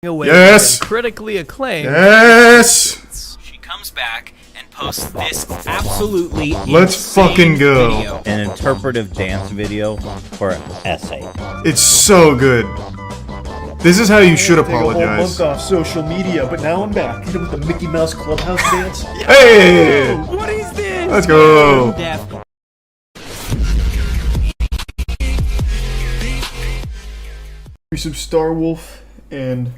away Yes! critically acclaimed. Yes! She comes back and posts this absolutely Let's fucking go. video. An interpretive dance video for an essay. It's so good. This is how you should Take a whole apologize. month off social media, but now I'm back. Hit it with the Mickey Mouse Clubhouse dance. Hey! What is this? Let's go. Death. Some Star Wolf and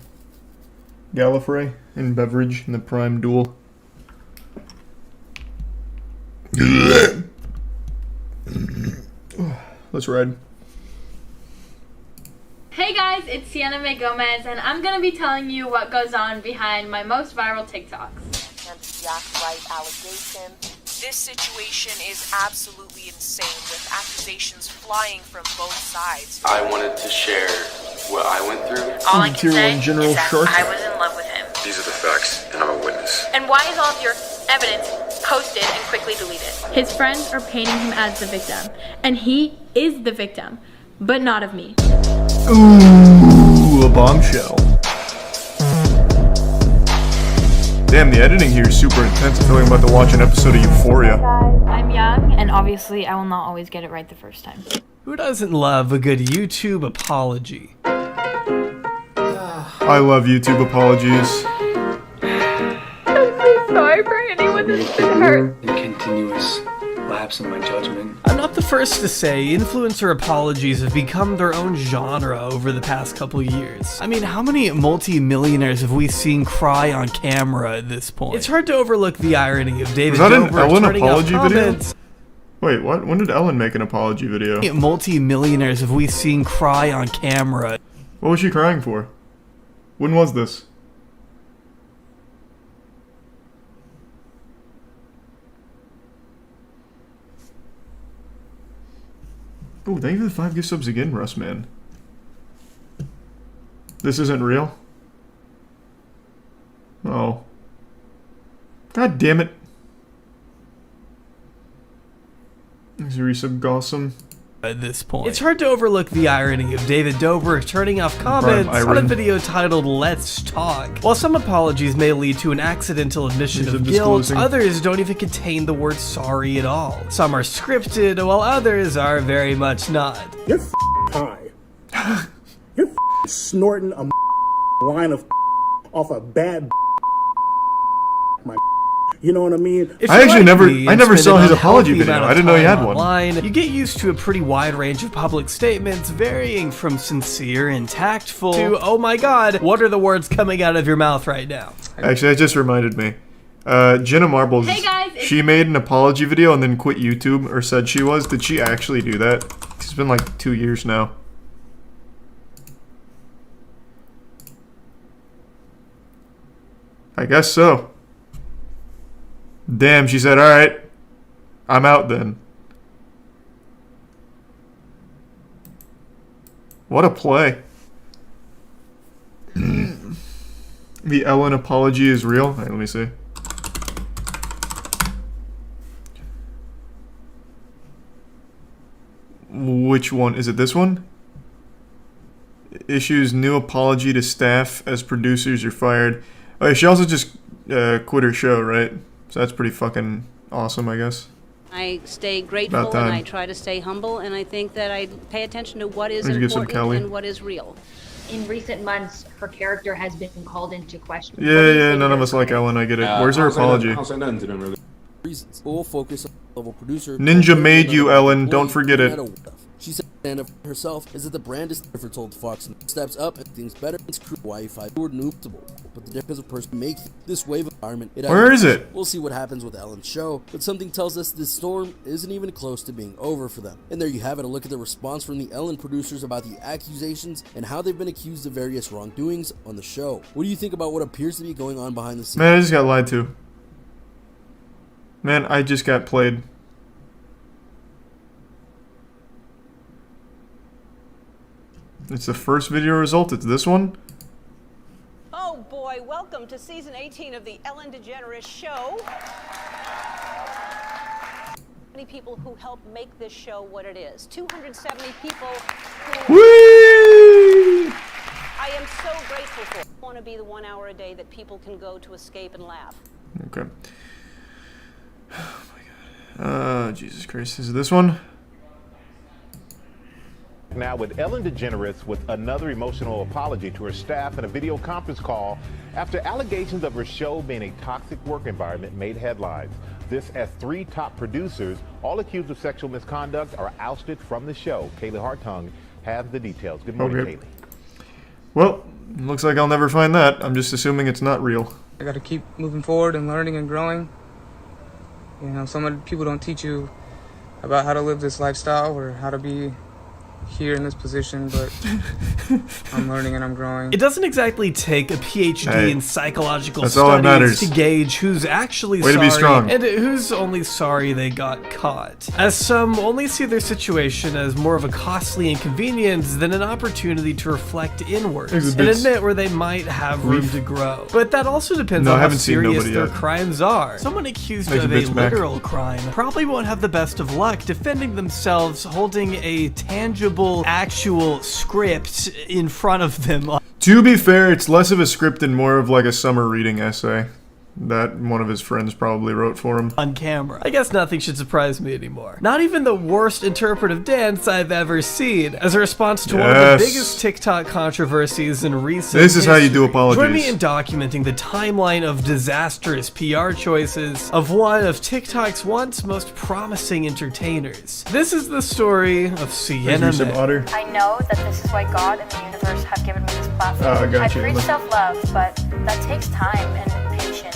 Gallifrey and Beverage in the Prime Duel. Let's ride. Hey guys, it's Sienna Gomez, and I'm gonna be telling you what goes on behind my most viral TikToks. Allegation. This situation is absolutely insane, with accusations flying from both sides. I wanted to share what I went through. All I can Tier say 1 is General that Shark. I was in love with him. These are the facts, and I'm a witness. And why is all of your evidence posted and quickly deleted? His friends are painting him as the victim, and he is the victim, but not of me. Ooh, a bombshell. Damn, the editing here is super intense. I feel like I'm about to watch an episode of Euphoria. I'm young, and obviously I will not always get it right the first time. Who doesn't love a good YouTube apology? I love YouTube apologies. I'm so sorry for anyone that's been hurt. Continuous lapse in my judgment. I'm not the first to say influencer apologies have become their own genre over the past couple years. I mean, how many multi-millionaires have we seen cry on camera at this point? It's hard to overlook the irony of David Was that an Dobrik Ellen turning off apology video? comments. Wait, what? When did Ellen make an apology video? Multi-millionaires have we seen cry on camera. What was she crying for? When was this? Oh, thank you for the 5 gift subs again, Russ, man. This isn't real? Oh. God damn it. Is there some gossam? At this point, it's hard to overlook the irony of David Dobrik turning off comments on a video titled Let's Talk. While some apologies may lead to an accidental admission of guilt, others don't even contain the word sorry at all. Some are scripted, while others are very much not. You're high. You're snorting a line of off a bad my. You know what I mean? I actually never saw his apology video. I didn't know he had one. Online, you get used to a pretty wide range of public statements, varying from sincere and tactful to, oh my god, what are the words coming out of your mouth right now? Actually, that just reminded me. Jenna Marbles, Hey guys, she made an apology video and then quit YouTube, or said she was. Did she actually do that? It's been like 2 years now. I guess so. Damn, she said, alright, I'm out then. What a play. The Ellen apology is real? Alright, let me see. Which one? Is it this one? Issues new apology to staff as producers are fired. Oh, she also just quit her show, right? So that's pretty fucking awesome, I guess. I stay grateful and I try to stay humble, and I think that I pay attention to what is important and what is real. In recent months, her character has been called into question. Yeah, none of us like Ellen, I get it. Where's her apology? Reasons. We'll focus on level producer. Ninja made you, Ellen. Don't forget it. She said Sienna herself is that the brand is different, told Fox, and steps up and things better. It's crew Wi-Fi were noobable, but the difference of person make this wave environment. Where is it? We'll see what happens with Ellen's show, but something tells us this storm isn't even close to being over for them. And there you have it, a look at the response from the Ellen producers about the accusations and how they've been accused of various wrongdoings on the show. What do you think about what appears to be going on behind the scenes? Man, I just got lied to. Man, I just got played. It's the first video result. It's this one. Oh boy, welcome to season 18 of the Ellen DeGeneres Show. Many people who helped make this show what it is. 270 people who Whee! I am so grateful for. want to be the 1 hour a day that people can go to escape and laugh. Okay. Oh my god. Jesus Christ. Is it this one? Now with Ellen DeGeneres with another emotional apology to her staff in a video conference call after allegations of her show being a toxic work environment made headlines. This as 3 top producers, all accused of sexual misconduct, are ousted from the show. Kaylee Hartung has the details. Good morning, Okay. Kaylee. Well, looks like I'll never find that. I'm just assuming it's not real. I gotta keep moving forward and learning and growing. You know, some of the people don't teach you about how to live this lifestyle or how to be here in this position, but I'm learning and I'm growing. It doesn't exactly take a PhD in psychological that's all that studies matters. to gauge who's actually Way to sorry be strong. and who's only sorry they got caught. As some only see their situation as more of a costly inconvenience than an opportunity to reflect inwards and admit where they might have room to grow. But that also depends on how serious their crimes are. Someone accused of a literal crime probably won't have the best of luck defending themselves holding a tangible actual script in front of them. To be fair, it's less of a script and more of like a summer reading essay that one of his friends probably wrote for him. On camera. I guess nothing should surprise me anymore. Not even the worst interpretive dance I've ever seen. As a response to one of the biggest TikTok controversies in recent This is how you do apologies. Join me in documenting the timeline of disastrous PR choices of one of TikTok's once most promising entertainers. This is the story of Sienna. I know that this is why God and the universe have given me this platform. I preach self-love, but that takes time and patience.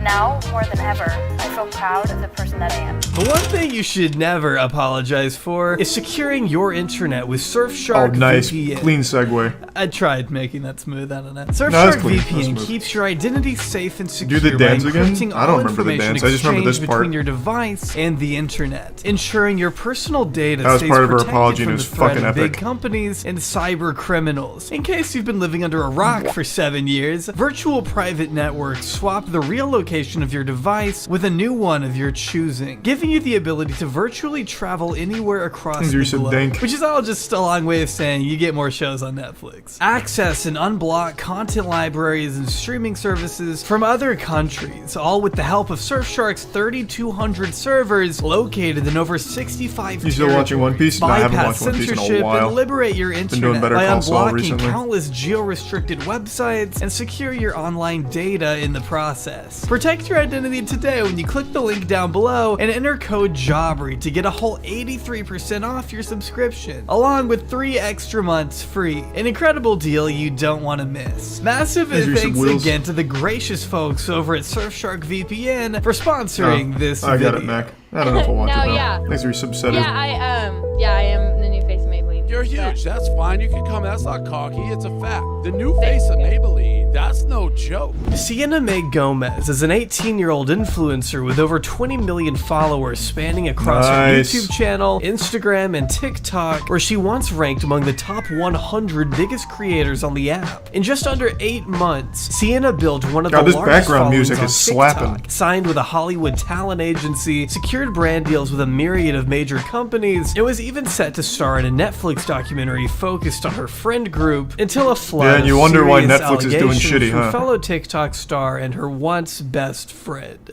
Now, more than ever, I feel proud of the person that I am. The one thing you should never apologize for is securing your internet with Surfshark nice. VPN. Clean segue. I tried making that smooth, I don't know. Surfshark VPN keeps your identity safe and secure Do the dance by again? encrypting I don't all remember the information dance. I just remember this between part. your device and the internet, ensuring your personal data That was stays part of her protected apology and from it the was threat fucking of big epic. companies and cyber criminals. In case you've been living under a rock for 7 years, virtual private networks swap the real location of your device with a new one of your choosing, giving you the ability to virtually travel anywhere across the globe. Which is all just a long way of saying you get more shows on Netflix. Access and unblock content libraries and streaming services from other countries, all with the help of Surfshark's 3,200 servers located in over 65 You still watching One Piece? No, I haven't bypass watched One Piece in a censorship while. and liberate your Been doing internet Better by Call Saul unblocking recently. countless geo-restricted websites and secure your online data in the process. Protect your identity today when you click the link down below and enter code JOBBERY to get a whole 83% off your subscription, along with 3 extra months free. An incredible deal you don't want to miss. Massive thanks again to the gracious folks over at Surfshark VPN for sponsoring this I video. got it, Mac. I don't know if I'll watch No, it now. yeah. Thanks for your subsetting. Yeah, I am the new face of Maybelline. You're huge. That's fine. You can come. That's not cocky. It's a fact. The new face of Maybelline. That's no joke. Sienna May Gomez is an 18-year-old influencer with over 20 million followers spanning across her YouTube channel, Instagram, and TikTok, where she once ranked among the top 100 biggest creators on the app. In just under 8 months, Sienna built one of the this largest background music followings is on TikTok, slapping. signed with a Hollywood talent agency, secured brand deals with a myriad of major companies, and was even set to star in a Netflix documentary focused on her friend group until a flood Yeah, and you wonder why serious Netflix is doing allegations shitty, from huh? fellow TikTok star and her once best friend.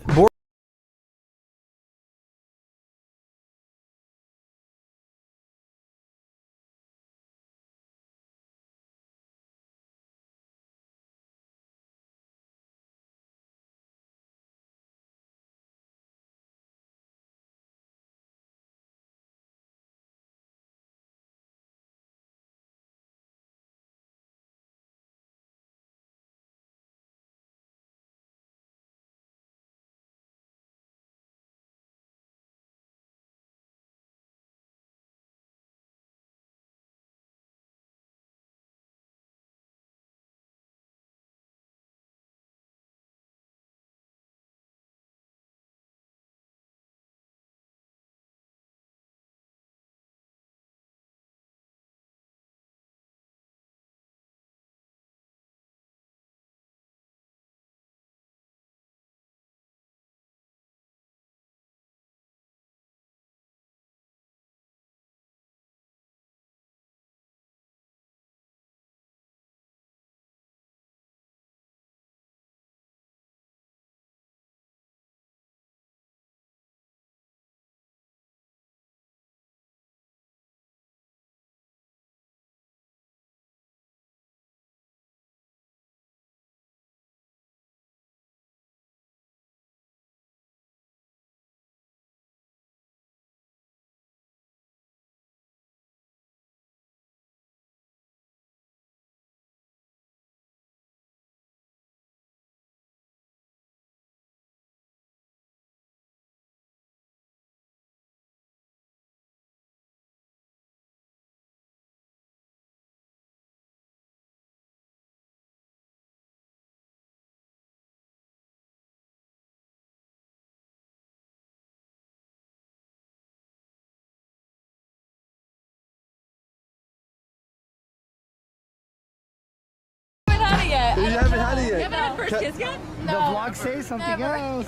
vlog say something else.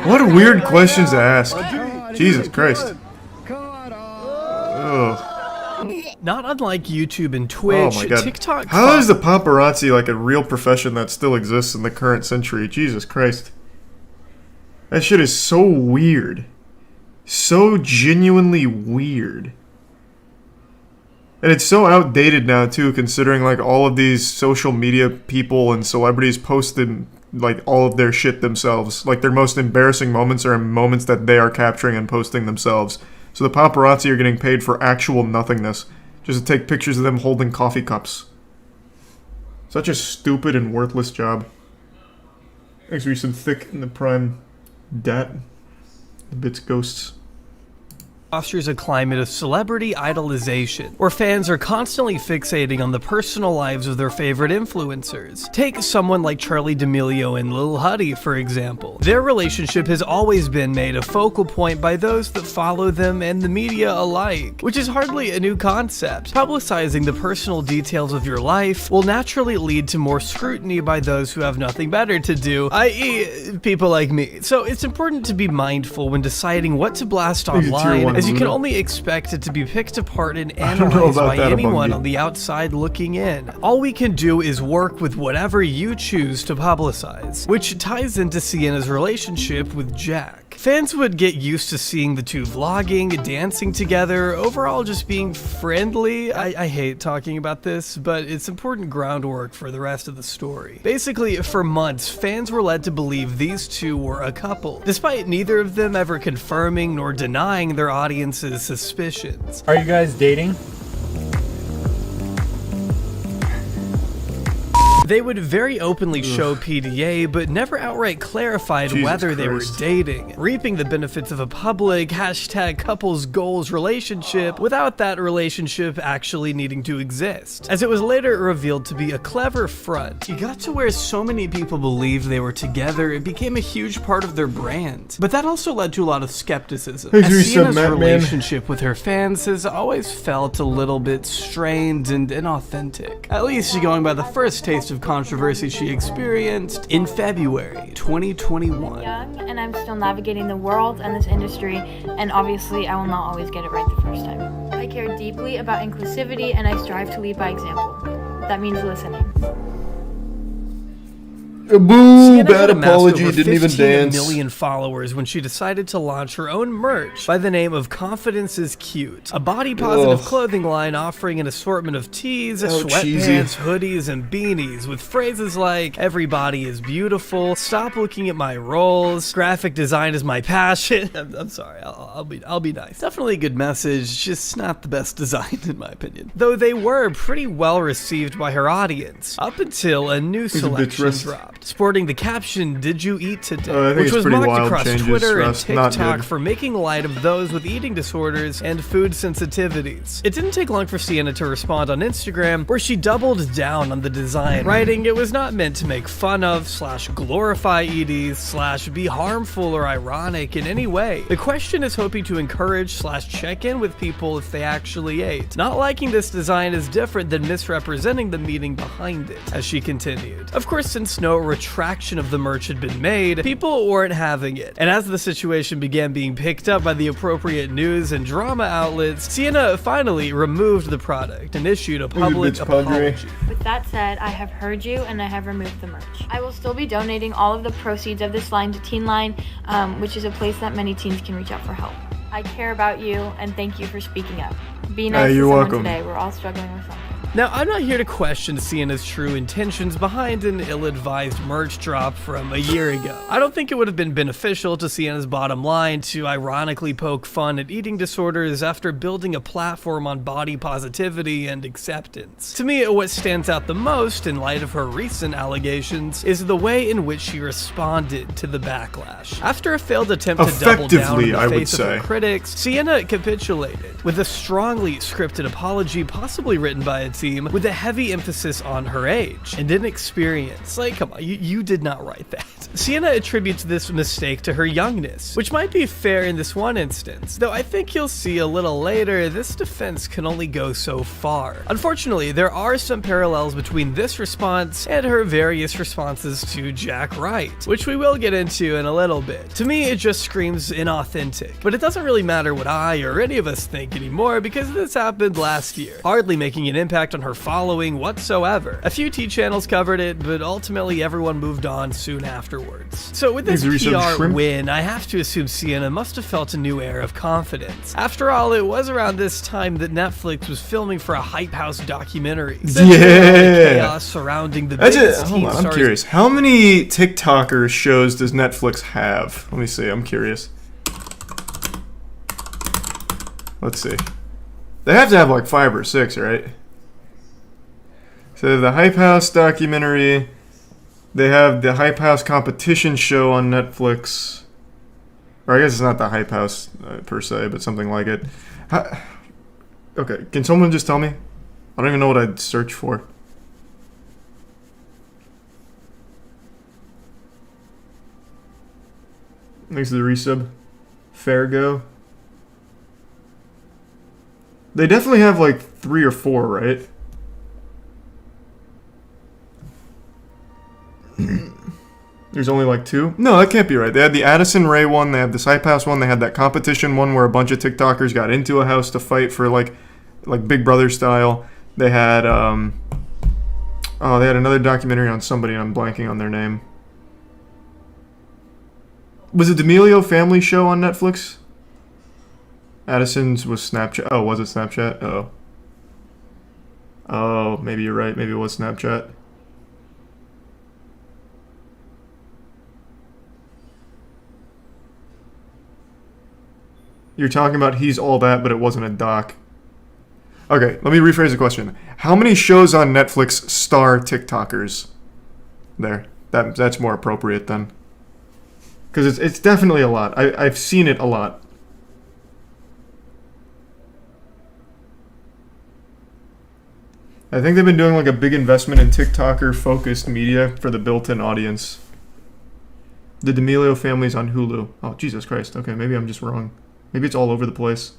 What weird questions to ask. Jesus Christ. Ugh. Not unlike YouTube and Twitch, oh my God. TikTok... How is the paparazzi like a real profession that still exists in the current century? Jesus Christ. That shit is so weird. So genuinely weird. And it's so outdated now too, considering like all of these social media people and celebrities posted like all of their shit themselves. Like their most embarrassing moments are moments that they are capturing and posting themselves. So the paparazzi are getting paid for actual nothingness. Just to take pictures of them holding coffee cups. Such a stupid and worthless job. Thanks for some thick in the prime dat. The bits ghosts. Fosters a climate of celebrity idolization, where fans are constantly fixating on the personal lives of their favorite influencers. Take someone like Charli D'Amelio and Lil Huddy, for example. Their relationship has always been made a focal point by those that follow them and the media alike, which is hardly a new concept. Publicizing the personal details of your life will naturally lead to more scrutiny by those who have nothing better to do, i.e. people like me. So it's important to be mindful when deciding what to blast online, as you can only expect it to be picked apart and analyzed by anyone on the outside looking in. All we can do is work with whatever you choose to publicize, which ties into Sienna's relationship with Jack. Fans would get used to seeing the two vlogging, dancing together, overall just being friendly. I hate talking about this, but it's important groundwork for the rest of the story. Basically, for months, fans were led to believe these two were a couple, despite neither of them ever confirming nor denying their audience's suspicions. Are you guys dating? They would very openly show PDA, but never outright clarified whether they were dating, reaping the benefits of a public #couples goals relationship without that relationship actually needing to exist, as it was later revealed to be a clever front. It got to where so many people believed they were together, it became a huge part of their brand. But that also led to a lot of skepticism, as Sienna's relationship with her fans has always felt a little bit strained and inauthentic, at least going by the first taste of controversy she experienced in February 2021. I'm young and I'm still navigating the world and this industry, and obviously I will not always get it right the first time. I care deeply about inclusivity and I strive to lead by example. That means listening. Boo! Bad apology, didn't even dance. 15 million followers when she decided to launch her own merch by the name of Confidence is Cute, a body-positive clothing line offering an assortment of tees, sweatpants, hoodies, and beanies with phrases like "Everybody is beautiful," "Stop looking at my rolls," "Graphic design is my passion." I'm sorry, I'll be nice. Definitely a good message, just not the best design in my opinion. Though they were pretty well received by her audience, up until a new selection dropped, sporting the caption, "Did you eat today?" which was mocked across Twitter and TikTok for making light of those with eating disorders and food sensitivities. It didn't take long for Sienna to respond on Instagram, where she doubled down on the design, writing it was not meant to make fun of / glorify EDs / be harmful or ironic in any way. The question is hoping to encourage / check in with people if they actually ate. Not liking this design is different than misrepresenting the meaning behind it, as she continued. Of course, since no retraction of the merch had been made, people weren't having it. And as the situation began being picked up by the appropriate news and drama outlets, Sienna finally removed the product and issued a public apology. With that said, I have heard you and I have removed the merch. I will still be donating all of the proceeds of this line to Teen Line, which is a place that many teens can reach out for help. I care about you and thank you for speaking up. Be nice to someone today. We're all struggling with something. Now, I'm not here to question Sienna's true intentions behind an ill-advised merch drop from a year ago. I don't think it would have been beneficial to Sienna's bottom line to ironically poke fun at eating disorders after building a platform on body positivity and acceptance. To me, what stands out the most in light of her recent allegations is the way in which she responded to the backlash. After a failed attempt to double down in the face of her critics, Sienna capitulated with a strongly scripted apology, possibly written by a theme with a heavy emphasis on her age and inexperience. Like, come on, you did not write that. Sienna attributes this mistake to her youngness, which might be fair in this one instance, though I think you'll see a little later this defense can only go so far. Unfortunately, there are some parallels between this response and her various responses to Jack Wright, which we will get into in a little bit. To me, it just screams inauthentic, but it doesn't really matter what I or any of us think anymore because this happened last year, hardly making an impact on her following whatsoever. A few T-channels covered it, but ultimately everyone moved on soon afterwards. So with this PR win, I have to assume Sienna must have felt a new air of confidence. After all, it was around this time that Netflix was filming for a Hype House documentary. Chaos surrounding the biggest teen stars. I'm curious. How many TikToker shows does Netflix have? Let me see. I'm curious. Let's see. They have to have like 5 or 6, right? So the Hype House documentary. They have the Hype House competition show on Netflix. Or I guess it's not the Hype House per se, but something like it. Okay, can someone just tell me? I don't even know what I'd search for. Thanks to the resub. Fairgo. They definitely have like 3 or 4, right? There's only like 2? No, that can't be right. They had the Addison Rae one, they had the Hype House one, they had that competition one where a bunch of TikTokers got into a house to fight for like Big Brother style. They had they had another documentary on somebody and I'm blanking on their name. Was it D'Amelio Family Show on Netflix? Addison's was Snapchat. Oh, was it Snapchat? Oh, maybe you're right. Maybe it was Snapchat. You're talking about He's All That, but it wasn't a doc. Okay, let me rephrase the question. How many shows on Netflix star TikTokers? There. That's more appropriate then. Because it's definitely a lot. I've seen it a lot. I think they've been doing like a big investment in TikToker-focused media for the built-in audience. The D'Amelio Family's on Hulu. Oh, Jesus Christ. Okay, maybe I'm just wrong. Maybe it's all over the place.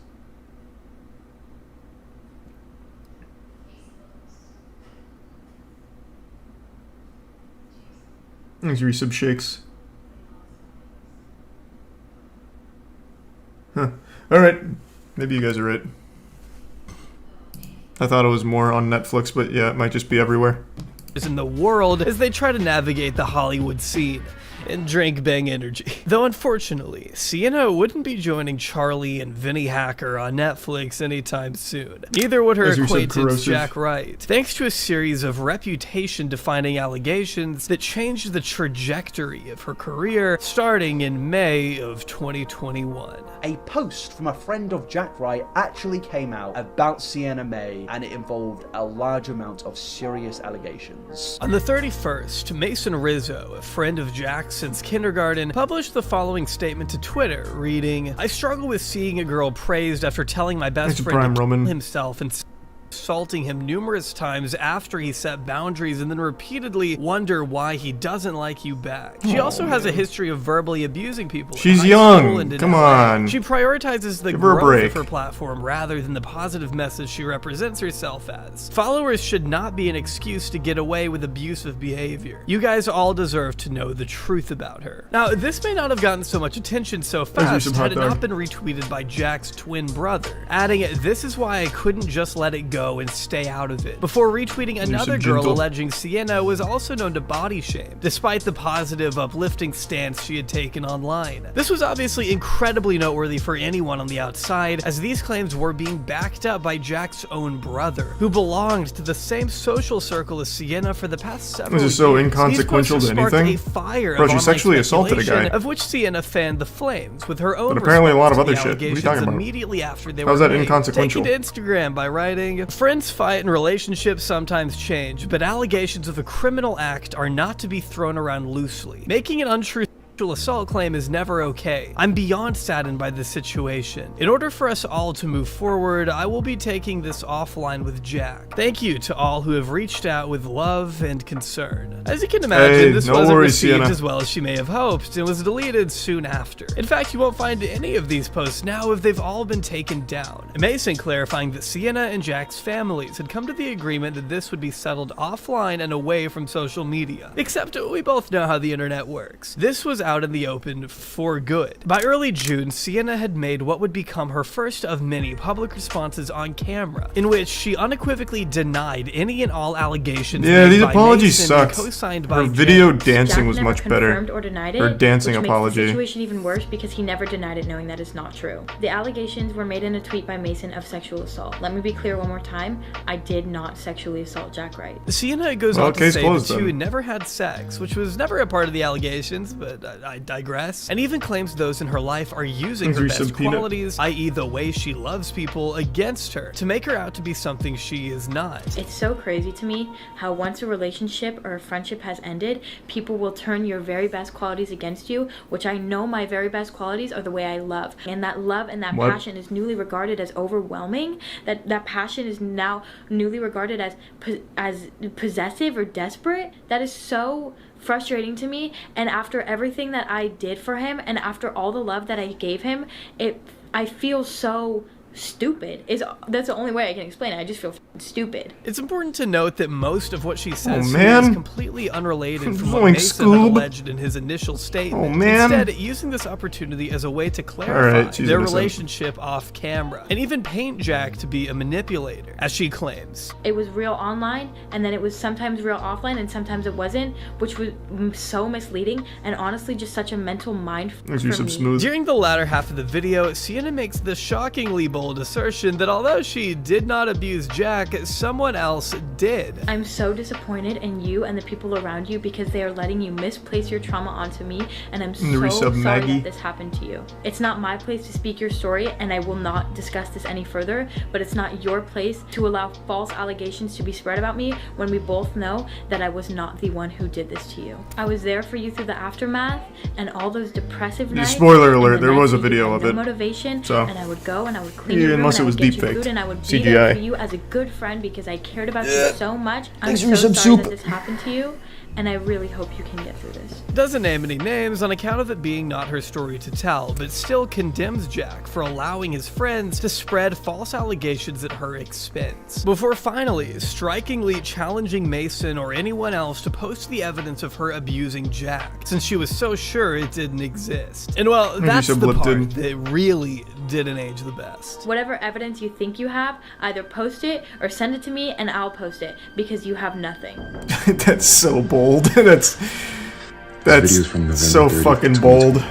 Thanks, resub shakes. Huh. Alright. Maybe you guys are right. I thought it was more on Netflix, but yeah, it might just be everywhere. In the world as they try to navigate the Hollywood scene and drink bang energy. Though unfortunately, Sienna wouldn't be joining Charlie and Vinny Hacker on Netflix anytime soon. Neither would her acquaintance Jack Wright, thanks to a series of reputation-defining allegations that changed the trajectory of her career starting in May of 2021. A post from a friend of Jack Wright actually came out about Sienna May, and it involved a large amount of serious allegations. On the 31st, Mason Rizzo, a friend of Jack's since kindergarten, published the following statement to Twitter, reading, "I struggle with seeing a girl praised after telling my best friend to kill himself and assaulting him numerous times after he set boundaries and then repeatedly wonder why he doesn't like you back. She also has a history of verbally abusing people. She's young. Come on. She prioritizes the growth of her platform rather than the positive message she represents herself as. Followers should not be an excuse to get away with abusive behavior. You guys all deserve to know the truth about her." Now, this may not have gotten so much attention so fast had it not been retweeted by Jack's twin brother, adding, "This is why I couldn't just let it go and stay out of it," before retweeting another girl alleging Sienna was also known to body shame, despite the positive, uplifting stance she had taken online. This was obviously incredibly noteworthy for anyone on the outside, as these claims were being backed up by Jack's own brother, who belonged to the same social circle as Sienna for the past several years. This is so inconsequential to anything. Bro, she sexually assaulted a guy. Of which Sienna fanned the flames with her own. But apparently a lot of other shit. What are you talking about? Immediately after they How's were that inconsequential? Taking to Instagram by writing, "Friends fight and relationships sometimes change, but allegations of a criminal act are not to be thrown around loosely. Making an untrue sexual assault claim is never okay. I'm beyond saddened by this situation. In order for us all to move forward, I will be taking this offline with Jack. Thank you to all who have reached out with love and concern. As you can imagine, this wasn't received as well as she may have hoped and was deleted soon after. In fact, you won't find any of these posts now if they've all been taken down. Mason clarifying that Sienna and Jack's families had come to the agreement that this would be settled offline and away from social media. Except we both know how the internet works. This was out in the open for good. By early June, Sienna had made what would become her first of many public responses on camera, in which she unequivocally denied any and all allegations. Yeah, these apologies sucked. Co-signed her by video James. dancing was much better. Or denied her it, dancing which apology. Makes the situation even worse because he never denied it, knowing that is not true. The allegations were made in a tweet by Mason of sexual assault. Let me be clear one more time. I did not sexually assault Jack Wright. Sienna goes on to say that the two never had sex, which was never a part of the allegations, but I digress, and even claims those in her life are using her best qualities, i.e. the way she loves people, against her, to make her out to be something she is not. It's so crazy to me how once a relationship or a friendship has ended, people will turn your very best qualities against you, which I know my very best qualities are the way I love. And that love and that passion is newly regarded as overwhelming, that passion is now newly regarded as possessive or desperate. That is so frustrating to me, and after everything that I did for him and after all the love that I gave him, I feel so stupid. That's the only way I can explain it. I just feel stupid. It's important to note that most of what she says is completely unrelated from what Mason had alleged in his initial statement. Instead, using this opportunity as a way to clarify their relationship off camera and even paint Jack to be a manipulator, as she claims. It was real online, and then it was sometimes real offline, and sometimes it wasn't, which was so misleading and honestly just such a mental mind for me. During the latter half of the video, Sienna makes the shockingly bold assertion that although she did not abuse Jack, someone else did. I'm so disappointed in you and the people around you because they are letting you misplace your trauma onto me, and I'm so sorry that this happened to you. It's not my place to speak your story, and I will not discuss this any further, but it's not your place to allow false allegations to be spread about me when we both know that I was not the one who did this to you. I was there for you through the aftermath and all those depressive nights. Spoiler alert, there was a video of it. Motivation, so. And I would go and I would clean unless it was deep faked. And I would be there for you as a good friend because I cared about you so much. I'm so sorry that this happened to you, and I really hope you can get through this. Doesn't name any names on account of it being not her story to tell, but still condemns Jack for allowing his friends to spread false allegations at her expense, before finally strikingly challenging Mason or anyone else to post the evidence of her abusing Jack, since she was so sure it didn't exist. And well, that's the part that really didn't age the best. Whatever evidence you think you have, either post it or send it to me and I'll post it, because you have nothing. That's so bold. That's so fucking bold.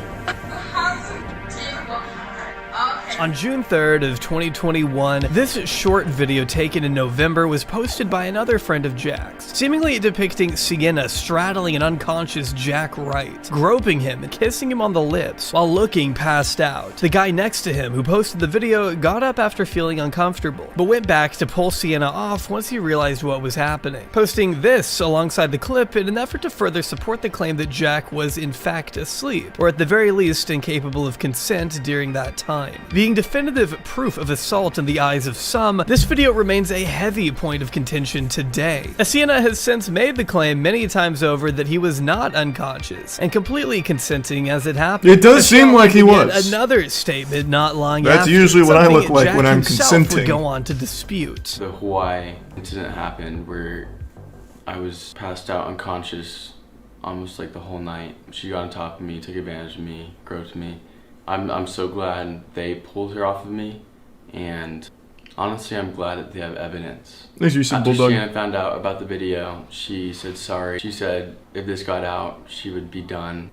On June 3rd of 2021, this short video taken in November was posted by another friend of Jack's, seemingly depicting Sienna straddling an unconscious Jack Wright, groping him and kissing him on the lips while looking passed out. The guy next to him who posted the video got up after feeling uncomfortable, but went back to pull Sienna off once he realized what was happening, posting this alongside the clip in an effort to further support the claim that Jack was in fact asleep, or at the very least incapable of consent during that time. Being definitive proof of assault in the eyes of some, this video remains a heavy point of contention today. Sienna has since made the claim many times over that he was not unconscious and completely consenting as it happened. It does seem like he was. Another statement not long after. That's usually what I look like Jack when I'm consenting. Would consenting. go on to dispute. The Hawaii incident happened where I was passed out unconscious almost like the whole night. She got on top of me, took advantage of me, groped me. I'm so glad they pulled her off of me, and honestly I'm glad that they have evidence. After Sienna found out about the video, she said sorry. She said if this got out, she would be done.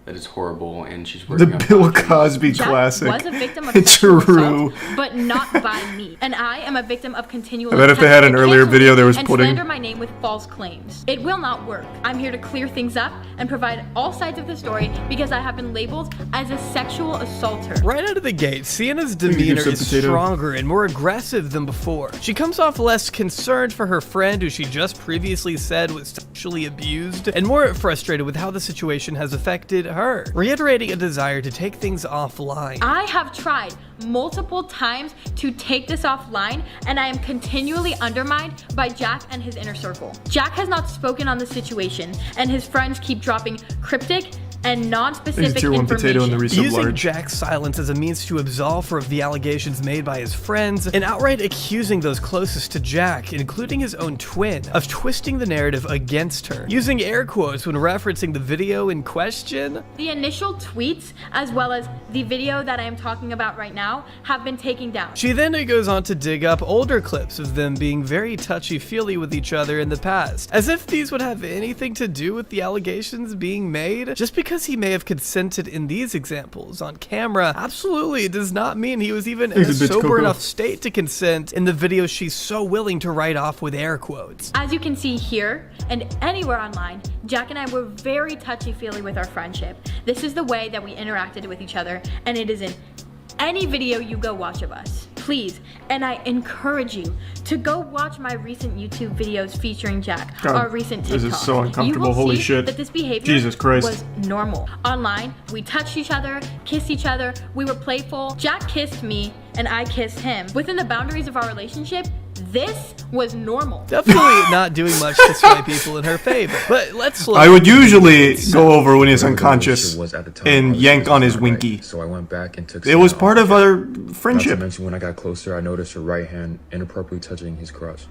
That is horrible, and she's working on the Bill Cosby classic. Jack was a victim of sexual assault, but not by me. And I am a victim of continual. I bet if they had an earlier video, there was and pudding. Slander my name with false claims. It will not work. I'm here to clear things up and provide all sides of the story because I have been labeled as a sexual assaulter. Right out of the gate, Sienna's demeanor is stronger and more aggressive than before. She comes off less concerned for her friend who she just previously said was sexually abused, and more frustrated with how the situation has affected her her, reiterating a desire to take things offline. I have tried multiple times to take this offline, and I am continually undermined by Jack and his inner circle. Jack has not spoken on the situation, and his friends keep dropping cryptic and non-specific information. Using Jack's silence as a means to absolve her of the allegations made by his friends, and outright accusing those closest to Jack, including his own twin, of twisting the narrative against her, using air quotes when referencing the video in question. The initial tweets, as well as the video that I am talking about right now, have been taken down. She then goes on to dig up older clips of them being very touchy-feely with each other in the past, as if these would have anything to do with the allegations being made. Just because he may have consented in these examples on camera absolutely does not mean he was even in a sober enough state to consent in the video she's so willing to write off with air quotes. As you can see here and anywhere online, Jack and I were very touchy-feely with our friendship. This is the way that we interacted with each other, and it is in any video you go watch of us. Please, and I encourage you to go watch my recent YouTube videos featuring Jack, our recent TikTok. This is so uncomfortable, you will holy see shit. that this behavior Jesus Christ. was normal. Online, we touched each other, kissed each other, we were playful. Jack kissed me and I kissed him. Within the boundaries of our relationship, this was normal. Definitely not doing much to sway people in her favor. But let's look. I would usually go over when he's unconscious and yank on his winky. So I went back and took. It was part of our friendship. Not to mention, when I got closer, I noticed her right hand inappropriately touching his crotch.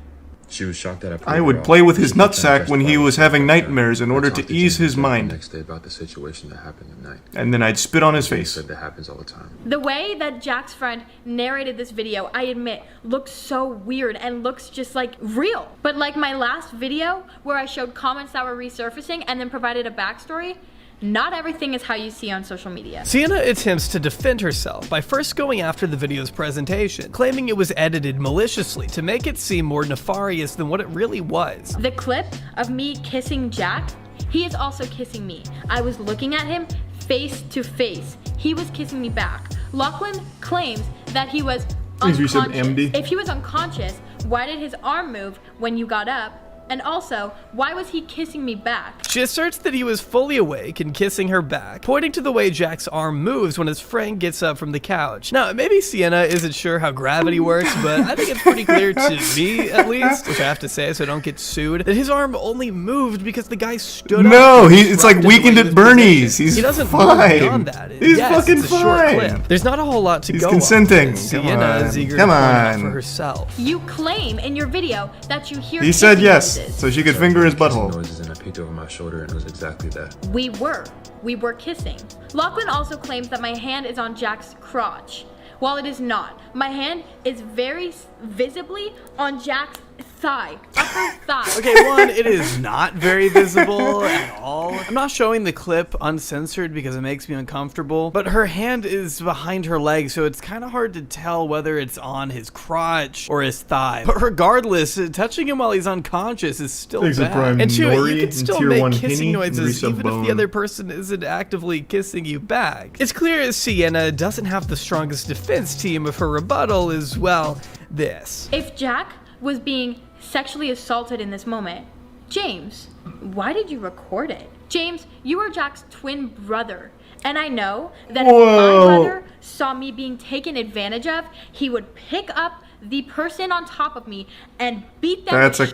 She was shocked that I would play with his nutsack when he was having nightmares in order to ease his mind. Next day about the situation that happened at night. And then I'd spit on his face. Said that happens all the time. The way that Jack's friend narrated this video, I admit, looks so weird and looks just like real. But like my last video where I showed comments that were resurfacing and then provided a backstory, not everything is how you see on social media. Sienna attempts to defend herself by first going after the video's presentation, claiming it was edited maliciously to make it seem more nefarious than what it really was. The clip of me kissing Jack, he is also kissing me. I was looking at him face to face. He was kissing me back. Lachlan claims that he was unconscious. If he was unconscious, why did his arm move when you got up? And also, why was he kissing me back? She asserts that he was fully awake and kissing her back, pointing to the way Jack's arm moves when his friend gets up from the couch. Now, maybe Sienna isn't sure how gravity works, but I think it's pretty clear to me, at least, which I have to say so I don't get sued, that his arm only moved because the guy stood up. No, it's like Weekend at Bernie's. He doesn't fine. On that. He's fucking it's a fine. Short clip. There's not a whole lot to He's go consenting. on. Sienna is eager to point out for herself. You claim in your video that you hear He said yes, so she could finger his butthole. Noises, and I peeked over my shoulder, and it was exactly that. We were kissing. Lachlan also claims that my hand is on Jack's crotch. While it is not, my hand is very visibly on Jack's thigh, upper thigh. Okay, one, it is not very visible at all. I'm not showing the clip uncensored because it makes me uncomfortable, but her hand is behind her leg, so it's kind of hard to tell whether it's on his crotch or his thigh. But regardless, touching him while he's unconscious is still bad. And two, you can still make kissing noises even if the other person isn't actively kissing you back. It's clear Sienna doesn't have the strongest defense team if her rebuttal is, well, this. If Jack was being sexually assaulted in this moment, James, why did you record it? James, you are Jack's twin brother, and I know that if my brother saw me being taken advantage of, he would pick up the person on top of me and beat them. That's a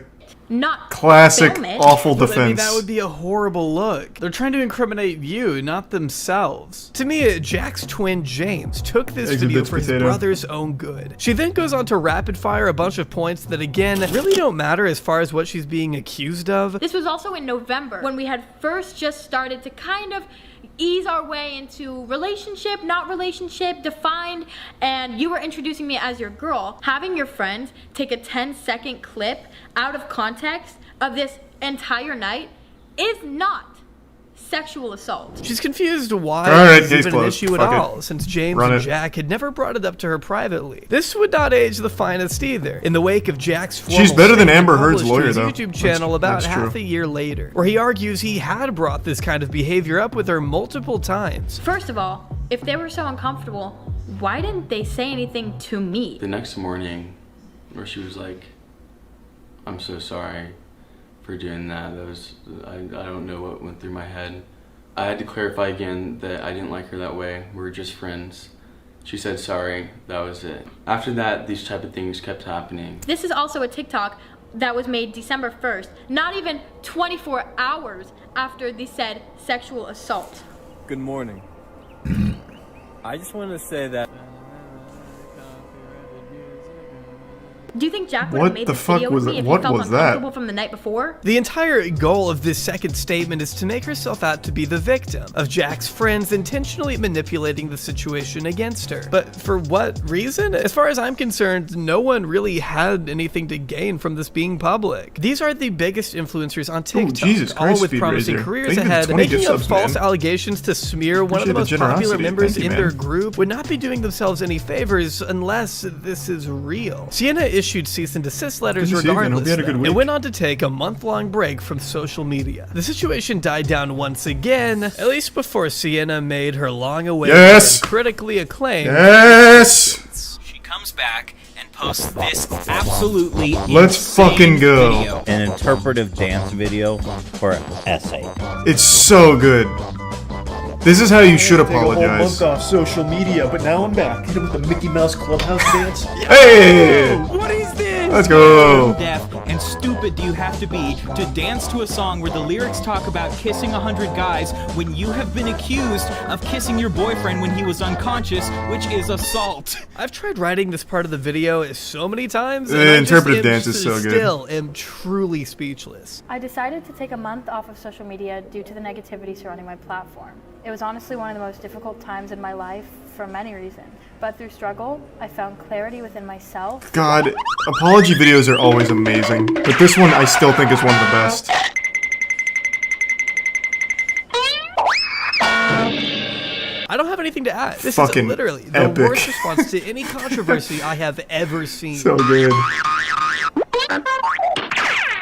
not classic awful defense. I mean, that would be a horrible look. They're trying to incriminate you, not themselves. To me, Jack's twin James took this video for his brother's own good. She then goes on to rapid fire a bunch of points that, again, really don't matter as far as what she's being accused of. This was also in November when we had first just started to kind of ease our way into relationship, not relationship, defined, and you were introducing me as your girl. Having your friend take a 10-second clip out of context of this entire night is not sexual assault. She's confused why it's even an issue at all, since James and Jack had never brought it up to her privately. This would not age the finest either. In the wake of Jack's formal She's better than Amber Heard's lawyer, though. YouTube channel about half a year later, where he argues he had brought this kind of behavior up with her multiple times. First of all, if they were so uncomfortable, why didn't they say anything to me? The next morning, where she was like, "I'm so sorry for doing that. That was I don't know what went through my head I had to clarify again that I didn't like her that way. We were just friends. She said sorry, that was it. After that, these type of things kept happening. This is also a TikTok that was made December 1st, not even 24 hours after the said sexual assault. Good morning. I just wanted to say that. Do you think Jack would have made this video with me if he felt uncomfortable from the night before? The entire goal of this second statement is to make herself out to be the victim of Jack's friends intentionally manipulating the situation against her. But for what reason? As far as I'm concerned, no one really had anything to gain from this being public. These are the biggest influencers on TikTok, all with promising careers ahead. Making up false allegations to smear one of the most popular members in their group would not be doing themselves any favors unless this is real. Sienna issued cease and desist letters regardless, and went on to take a month-long break from social media. The situation died down once again, at least before Sienna made her long-awaited and critically acclaimed. She comes back and posts this absolutely Let's fucking go. Video. An interpretive dance video for essay. It's so good. This is how you should apologize. Take a whole month off social media, but now I'm back. Hit him with the Mickey Mouse Clubhouse dance. Hey! What is this? Let's go. How deaf and stupid do you have to be to dance to a song where the lyrics talk about kissing 100 guys when you have been accused of kissing your boyfriend when he was unconscious, which is assault? I've tried writing this part of the video so many times, and the interpretive dance is so good. Still am truly speechless. I decided to take a month off of social media due to the negativity surrounding my platform. It was honestly one of the most difficult times in my life for many reasons. But through struggle, I found clarity within myself. God, apology videos are always amazing, but this one I still think is one of the best. I don't have anything to add. This Fucking is literally the epic. worst response to any controversy I have ever seen. So good.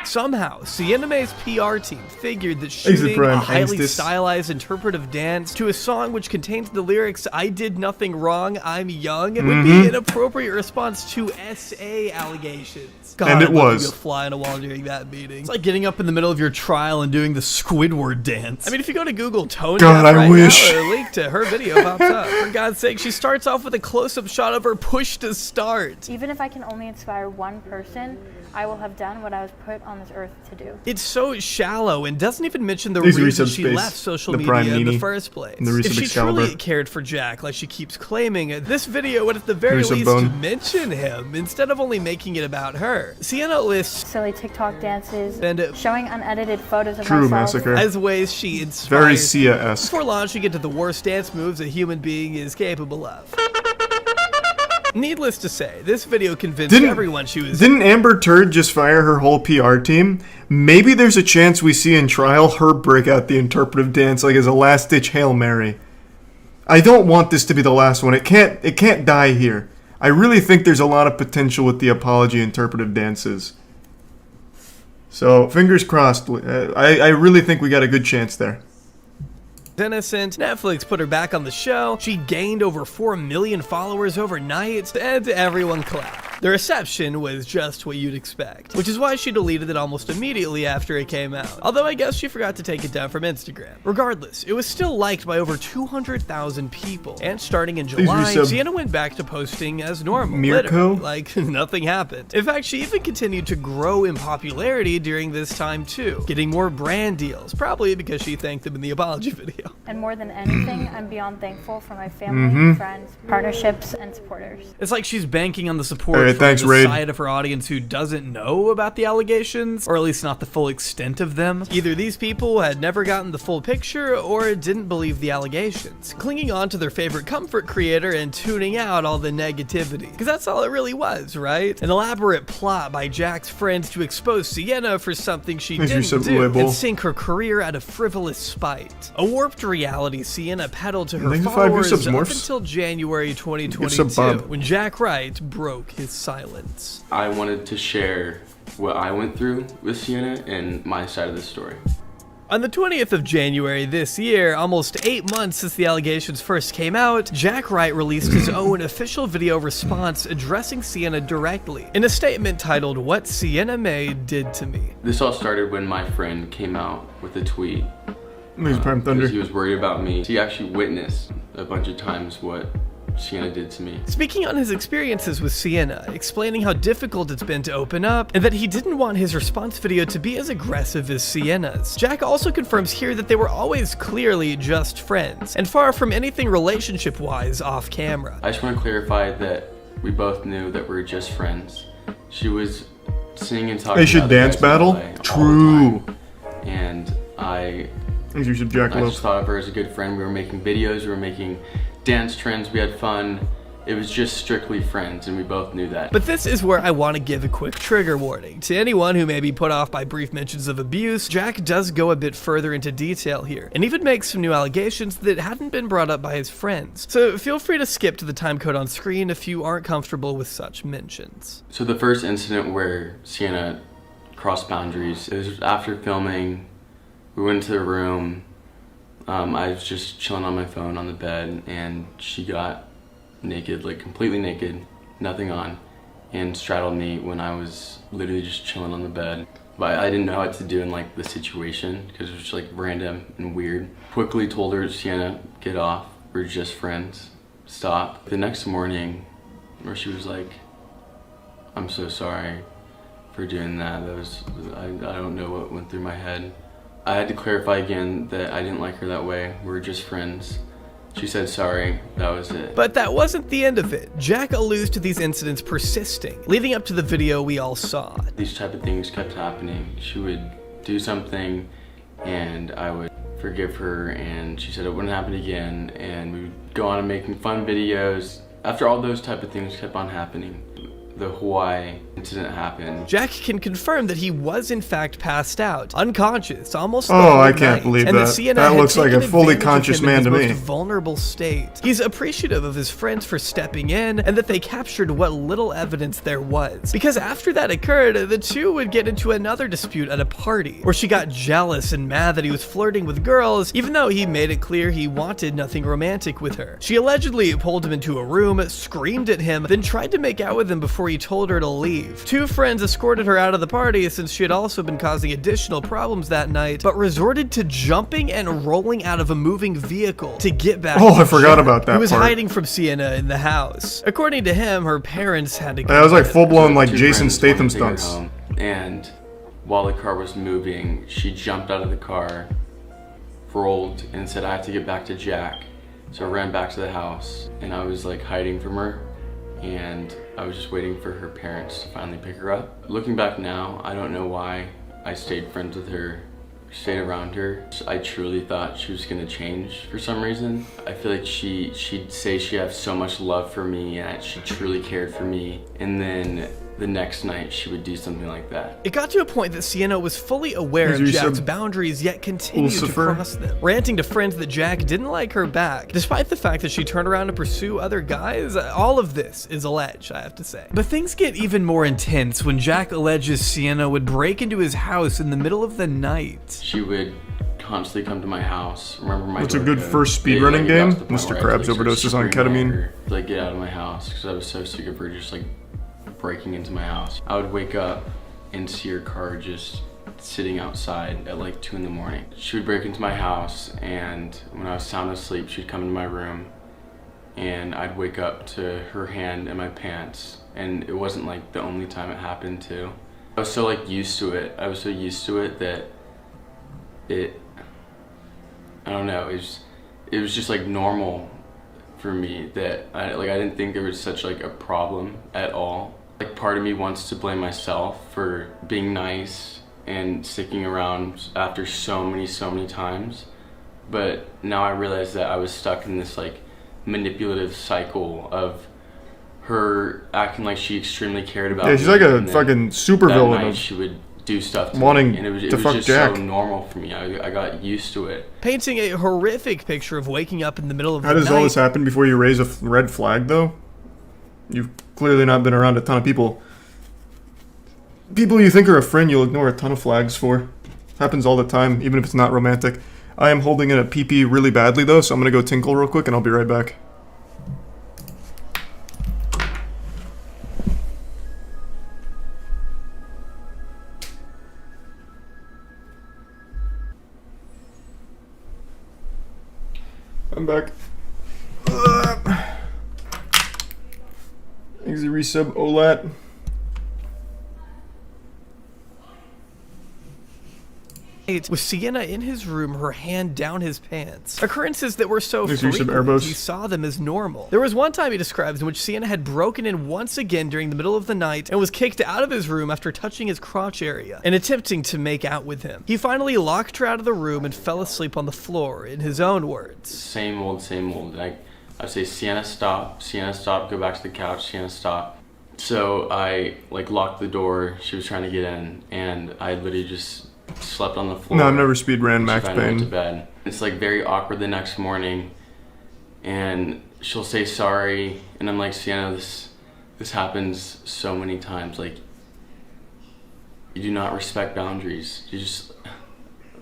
Somehow, Sienna May's PR team figured that shooting a highly stylized interpretive dance to a song which contains the lyrics, "I did nothing wrong, I'm young," would be an appropriate response to SA allegations. God, and it was. I'd be a fly on a wall during that meeting. It's like getting up in the middle of your trial and doing the Squidward dance. I mean, if you go to Google Tone God, I wish. now, a link to her video pops up. For God's sake, she starts off with a close-up shot of her push to start. Even if I can only inspire one person, I will have done what I was put on this earth to do. It's so shallow and doesn't even mention the reason she left social media in the first place. If she truly cared for Jack, like she keeps claiming, this video would at the very least mention him instead of only making it about her. Sienna lists silly TikTok dances and showing unedited photos of True myself Massacre as ways she inspires very Sia-esque before launching into the worst dance moves a human being is capable of. Needless to say, this video convinced everyone she was... Didn't Amber Turd just fire her whole PR team? Maybe there's a chance we see in trial her break out the interpretive dance like as a last-ditch Hail Mary. I don't want this to be the last one. It can't die here. I really think there's a lot of potential with the apology interpretive dances. So, fingers crossed. I really think we got a good chance there. Innocent. Netflix put her back on the show. She gained over 4 million followers overnight, and everyone clapped. The reception was just what you'd expect, which is why she deleted it almost immediately after it came out. Although I guess she forgot to take it down from Instagram. Regardless, it was still liked by over 200,000 people. And starting in July, Sienna went back to posting as normal. Literally, like nothing happened. In fact, she even continued to grow in popularity during this time too, getting more brand deals, probably because she thanked them in the apology video. And more than anything, I'm beyond thankful for my family, friends, partnerships, and supporters. It's like she's banking on the support from the side of her audience who doesn't know about the allegations, or at least not the full extent of them. Either these people had never gotten the full picture, or didn't believe the allegations, clinging on to their favorite comfort creator and tuning out all the negativity. Because that's all it really was, right? An elaborate plot by Jack's friends to expose Sienna for something she didn't do, and sink her career out of frivolous spite. A warped reality Sienna peddled to her followers up until January 2022, when Jack Wright broke his silence. I wanted to share what I went through with Sienna and my side of the story. On the 20th of January this year, almost 8 months since the allegations first came out, Jack Wright released his own official video response addressing Sienna directly, in a statement titled, "What Sienna May Did to Me." This all started when my friend came out with a tweet Thunder. He was worried about me. He actually witnessed a bunch of times what Sienna did to me. Speaking on his experiences with Sienna, explaining how difficult it's been to open up, and that he didn't want his response video to be as aggressive as Sienna's. Jack also confirms here that they were always clearly just friends, and far from anything relationship-wise off camera. I just want to clarify that we both knew that we were just friends. She was singing and talking. They should dance battle? True. And I think you should jack I just thought of her as a good friend. We were making videos, we were making dance trends, we had fun. It was just strictly friends, and we both knew that. But this is where I want to give a quick trigger warning. To anyone who may be put off by brief mentions of abuse, Jack does go a bit further into detail here, and even makes some new allegations that hadn't been brought up by his friends. So feel free to skip to the timecode on screen if you aren't comfortable with such mentions. So the first incident where Sienna crossed boundaries, it was after filming. We went into the room. I was just chilling on my phone on the bed, and she got naked, like completely naked, nothing on, and straddled me when I was literally just chilling on the bed. But I didn't know what to do in like the situation because it was just like random and weird. Quickly told her, Sienna, get off, we're just friends, stop. The next morning, where she was like, I'm so sorry for doing that. I don't know what went through my head. I had to clarify again that I didn't like her that way. We were just friends. She said sorry, that was it. But that wasn't the end of it. Jack alludes to these incidents persisting, leading up to the video we all saw. These type of things kept happening. She would do something and I would forgive her, and she said it wouldn't happen again, and we would go on and making fun videos. After all those type of things kept on happening, the Hawaii incident happened. Jack can confirm that he was in fact passed out, unconscious, almost the Oh, whole I can't night, believe and that. Sienna That had looks like a taken fully advantage of conscious him in man his to me. most vulnerable state. He's appreciative of his friends for stepping in, and that they captured what little evidence there was. Because after that occurred, the two would get into another dispute at a party, where she got jealous and mad that he was flirting with girls, even though he made it clear he wanted nothing romantic with her. She allegedly pulled him into a room, screamed at him, then tried to make out with him before he told her to leave. Two friends escorted her out of the party since she had also been causing additional problems that night, but resorted to jumping and rolling out of a moving vehicle to get back to I forgot Jack, about that who was part. hiding from Sienna in the house. According to him, her parents had to That was like full-blown like Two Jason friends wanted Statham to take her stunts. home, and while the car was moving, she jumped out of the car, rolled, and said, I have to get back to Jack. So I ran back to the house, and I was like hiding from her, and I was just waiting for her parents to finally pick her up. Looking back now, I don't know why I stayed friends with her, stayed around her. I truly thought she was gonna change for some reason. I feel like she'd say she had so much love for me and that she truly cared for me, and then the next night she would do something like that. It got to a point that Sienna was fully aware of Jack's boundaries, yet continued to cross them, ranting to friends that Jack didn't like her back, despite the fact that she turned around to pursue other guys. All of this is alleged, I have to say. But things get even more intense when Jack alleges Sienna would break into his house in the middle of the night. She would constantly come to my house. Remember my What's a good first speedrunning game? Mr. Krabs overdoses on ketamine. Like, get out of my house, because I was so sick of her just like breaking into my house. I would wake up and see her car just sitting outside at like 2 in the morning. She would break into my house, and when I was sound asleep, she'd come into my room, and I'd wake up to her hand in my pants. And it wasn't like the only time it happened too. I was so like used to it. I was so used to it that I don't know, it was just like normal for me that I didn't think there was such like a problem at all. Like, part of me wants to blame myself for being nice and sticking around after so many times. But now I realize that I was stuck in this like manipulative cycle of her acting like she extremely cared about me. Yeah, she's like a fucking supervillain of she would do stuff to wanting me, and it was fuck just Jack. so normal for me. I got used to it. Painting a horrific picture of waking up in the middle of How the night. does all this happen before you raise a red flag, though? You've clearly not been around a ton of people. People you think are a friend, you'll ignore a ton of flags for. Happens all the time, even if it's not romantic. I am holding in a pee-pee really badly, though, so I'm gonna go tinkle real quick, and I'll be right back. I'm back. Easy resub Olat. With Sienna in his room, her hand down his pants. Occurrences that were so frequent, he saw them as normal. There was one time he describes in which Sienna had broken in once again during the middle of the night and was kicked out of his room after touching his crotch area and attempting to make out with him. He finally locked her out of the room and fell asleep on the floor, in his own words. Same old, same old. I'd say, Sienna, stop, go back to the couch, Sienna, stop. So I locked the door, she was trying to get in, and I literally just slept on the floor. No, I've never speed ran Max Payne. Went to bed. It's very awkward the next morning, and she'll say sorry, and I'm like, Sienna, this happens so many times. You do not respect boundaries. You just,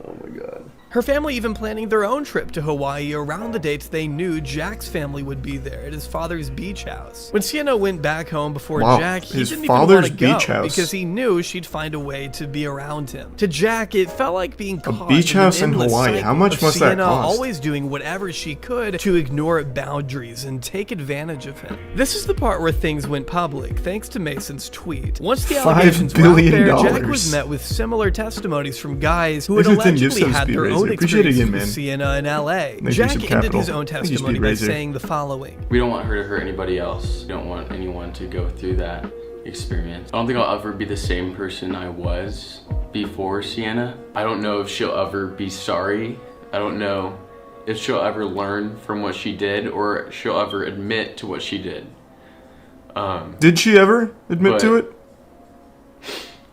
oh my god. Her family even planning their own trip to Hawaii around the dates they knew Jack's family would be there at his father's beach house. When Sienna went back home before Jack, he didn't even want to go because he knew she'd find a way to be around him. To Jack, it felt like being caught beach house in Hawaii. How much must that cost? Always doing whatever she could to ignore boundaries and take advantage of him. This is the part where things went public, thanks to Mason's tweet. Once the allegations were out there, Jack was met with similar testimonies from guys who had allegedly had their own experience with Sienna in LA. Jack ended his own testimony by saying the following. We don't want her to hurt anybody else. We don't want anyone to go through that experience. I don't think I'll ever be the same person I was before Sienna. I don't know if she'll ever be sorry. I don't know if she'll ever learn from what she did or she'll ever admit to what she did. Did she ever admit to it?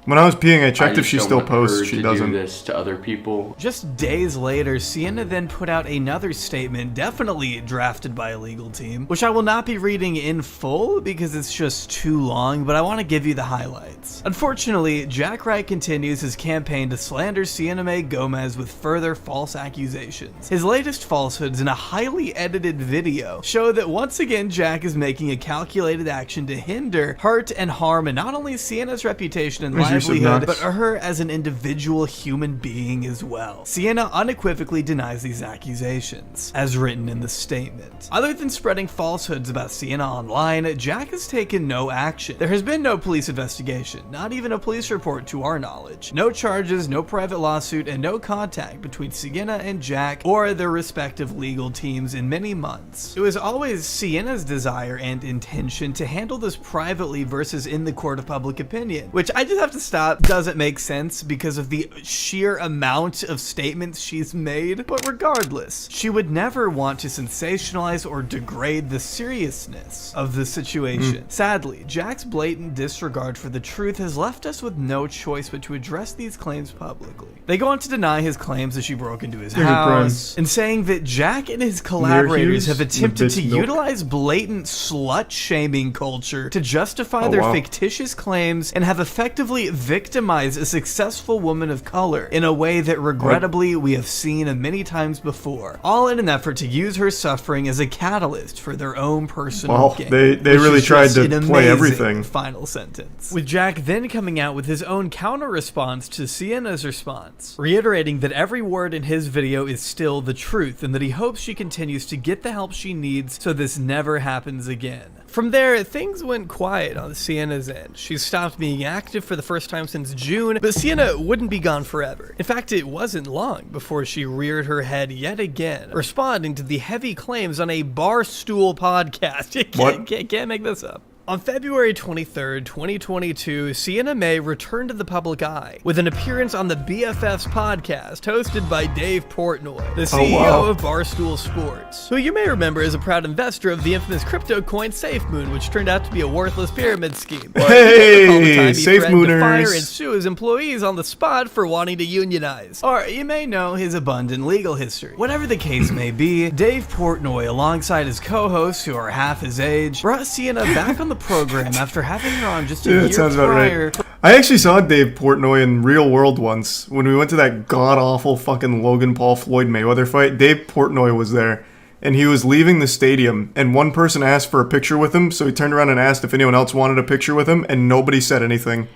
When I was peeing, I checked if she still posts. She doesn't. Do this to other people. Just days later, Sienna then put out another statement, definitely drafted by a legal team, which I will not be reading in full because it's just too long, but I want to give you the highlights. Unfortunately, Jack Wright continues his campaign to slander Sienna Mae Gomez with further false accusations. His latest falsehoods in a highly edited video show that once again Jack is making a calculated action to hinder, hurt, and harm not only Sienna's reputation and life, but her as an individual human being as well. Sienna unequivocally denies these accusations, as written in the statement. Other than spreading falsehoods about Sienna online, Jack has taken no action. There has been no police investigation, not even a police report to our knowledge. No charges, no private lawsuit, and no contact between Sienna and Jack or their respective legal teams in many months. It was always Sienna's desire and intention to handle this privately versus in the court of public opinion, which I just have to stop, doesn't make sense because of the sheer amount of statements she's made, but regardless, she would never want to sensationalize or degrade the seriousness of the situation. Sadly, Jack's blatant disregard for the truth has left us with no choice but to address these claims publicly. They go on to deny his claims that she broke into his house, and saying that Jack and his collaborators have attempted to utilize blatant slut-shaming culture to justify their fictitious claims and have effectively victimize a successful woman of color in a way that regrettably we have seen many times before, all in an effort to use her suffering as a catalyst for their own personal gain. They really tried to play everything. Final sentence. With Jack then coming out with his own counter response to Sienna's response, reiterating that every word in his video is still the truth and that he hopes she continues to get the help she needs so this never happens again. From there, things went quiet on Sienna's end. She stopped being active for the first time since June, but Sienna wouldn't be gone forever. In fact, it wasn't long before she reared her head yet again, responding to the heavy claims on a Barstool podcast. You can't make this up. On February 23rd, 2022, Sienna Mae returned to the public eye with an appearance on the BFFs podcast hosted by Dave Portnoy, the CEO of Barstool Sports, who you may remember as a proud investor of the infamous crypto coin SafeMoon, which turned out to be a worthless pyramid scheme. Hey, SafeMooners! To fire and sue his employees on the spot for wanting to unionize. Or you may know his abundant legal history. Whatever the case may be, Dave Portnoy, alongside his co-hosts who are half his age, brought Sienna back on the program after having her on just a year prior. Right. I actually saw Dave Portnoy in real world once when we went to that god-awful fucking Logan Paul Floyd Mayweather fight. Dave Portnoy was there, and he was leaving the stadium, and one person asked for a picture with him, so he turned around and asked if anyone else wanted a picture with him, and nobody said anything.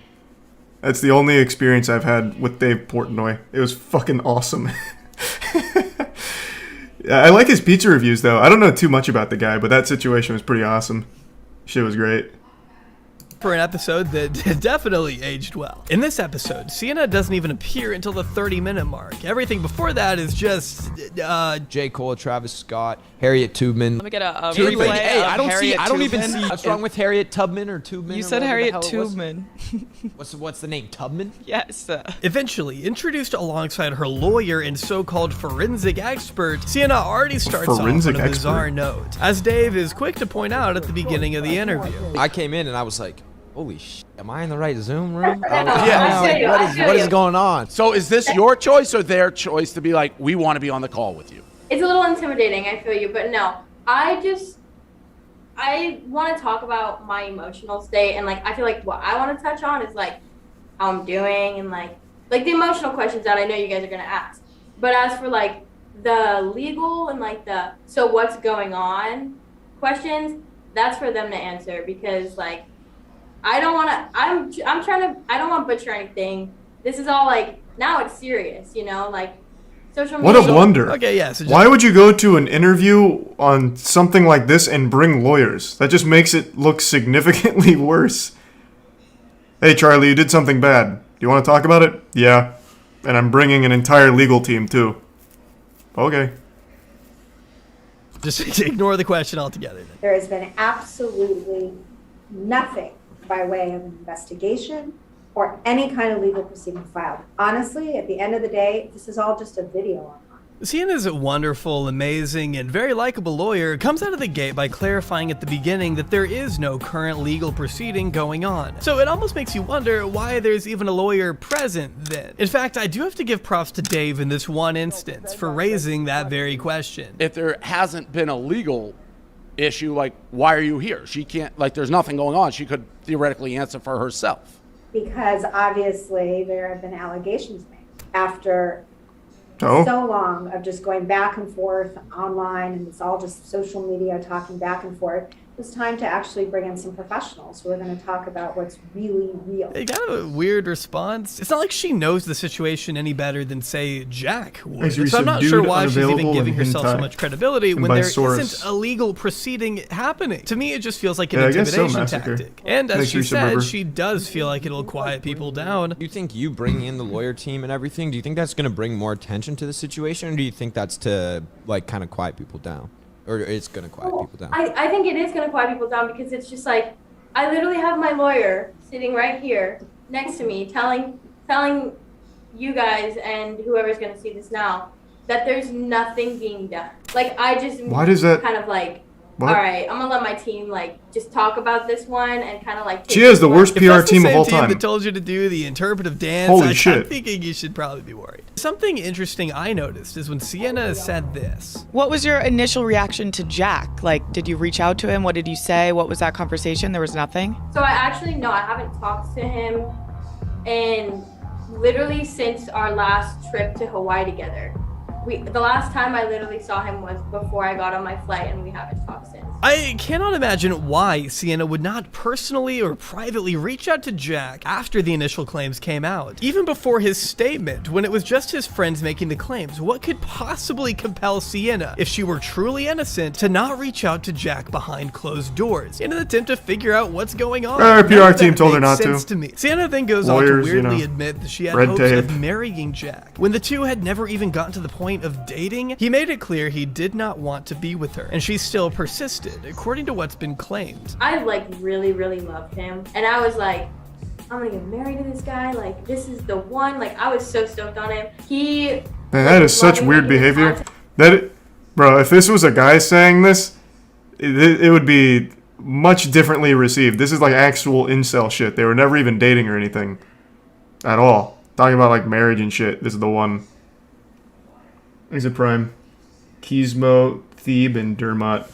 That's the only experience I've had with Dave Portnoy. It was fucking awesome. I like his pizza reviews, though. I don't know too much about the guy, but that situation was pretty awesome. Shit was great. For an episode that definitely aged well. In this episode, Sienna doesn't even appear until the 30-minute mark. Everything before that is just J. Cole, Travis Scott, Harriet Tubman. Let me get a replay. Hey, I don't even Tubman. see what's wrong with Harriet Tubman or Tubman. You said Harriet Tubman. What's the name? Tubman? Yes. Eventually, introduced alongside her lawyer and so-called forensic expert, Sienna already starts off on a bizarre note, as Dave is quick to point out at the beginning of the interview. I came in and I was like, holy shit, am I in the right Zoom room? Yeah. What is going on? So is this your choice or their choice to be like, we want to be on the call with you? It's a little intimidating, I feel you, but no. I want to talk about my emotional state, and like I feel like what I want to touch on is like how I'm doing and like the emotional questions that I know you guys are going to ask. But as for like the legal and like the so what's going on questions, that's for them to answer, because like I don't want to, I don't want to butcher anything. This is all like, now it's serious, you know, like social media. What a blunder. Okay, yeah. So why would you go to an interview on something like this and bring lawyers? That just makes it look significantly worse. Hey, Charlie, you did something bad. Do you want to talk about it? Yeah. And I'm bringing an entire legal team, too. Okay. Just ignore the question altogether. There has been absolutely nothing by way of investigation or any kind of legal proceeding filed. Honestly, at the end of the day, this is all just a video online. Sienna's wonderful, amazing, and very likable lawyer comes out of the gate by clarifying at the beginning that there is no current legal proceeding going on. So it almost makes you wonder why there's even a lawyer present then. In fact, I do have to give props to Dave in this one instance for raising that very question. If there hasn't been a legal issue, like, why are you here? She can't, like, there's nothing going on. She could theoretically answer for herself. Because obviously there have been allegations made after so long of just going back and forth online, and it's all just social media talking back and forth. It's time to actually bring in some professionals who are going to talk about what's really real. It got a weird response. It's not like she knows the situation any better than, say, Jack would. So I'm not sure why she's even giving herself so much credibility when there isn't a legal proceeding happening. To me, it just feels like an intimidation tactic. And as she said, she does feel like it'll quiet people down. Do you think you bringing in the lawyer team and everything, do you think that's going to bring more attention to the situation, or do you think that's to, like, kind of quiet people down? Or it's going to quiet people down? I think it is going to quiet people down, because it's just like, I literally have my lawyer sitting right here next to me telling you guys and whoever's going to see this now that there's nothing being done. Like, I just kind of like, all right, I'm going to let my team like just talk about this one and kind of like. She has the worst PR team of all time. That told you to do the interpretive dance. Holy shit. I'm thinking you should probably be worried. Something interesting I noticed is when Sienna said this. What was your initial reaction to Jack? Like, did you reach out to him? What did you say? What was that conversation? There was nothing? So I haven't talked to him in literally since our last trip to Hawaii together. The last time I literally saw him was before I got on my flight, and we haven't talked since. I cannot imagine why Sienna would not personally or privately reach out to Jack after the initial claims came out. Even before his statement, when it was just his friends making the claims, what could possibly compel Sienna, if she were truly innocent, to not reach out to Jack behind closed doors in an attempt to figure out what's going on? Our PR team told her not to. Me. Sienna then goes on to weirdly admit that she had hopes of marrying Jack. When the two had never even gotten to the point of dating, he made it clear he did not want to be with her, and she still persisted, according to what's been claimed. I like really loved him, and I was like, I'm gonna get married to this guy, like this is the one. Like, I was so stoked on him. Man, that is such weird behavior. Bro, if this was a guy saying this, it would be much differently received. This is like actual incel shit. They were never even dating or anything at all. Talking about like marriage and shit. This is the one. He's a prime. Kismo, Thebe, and Dermot.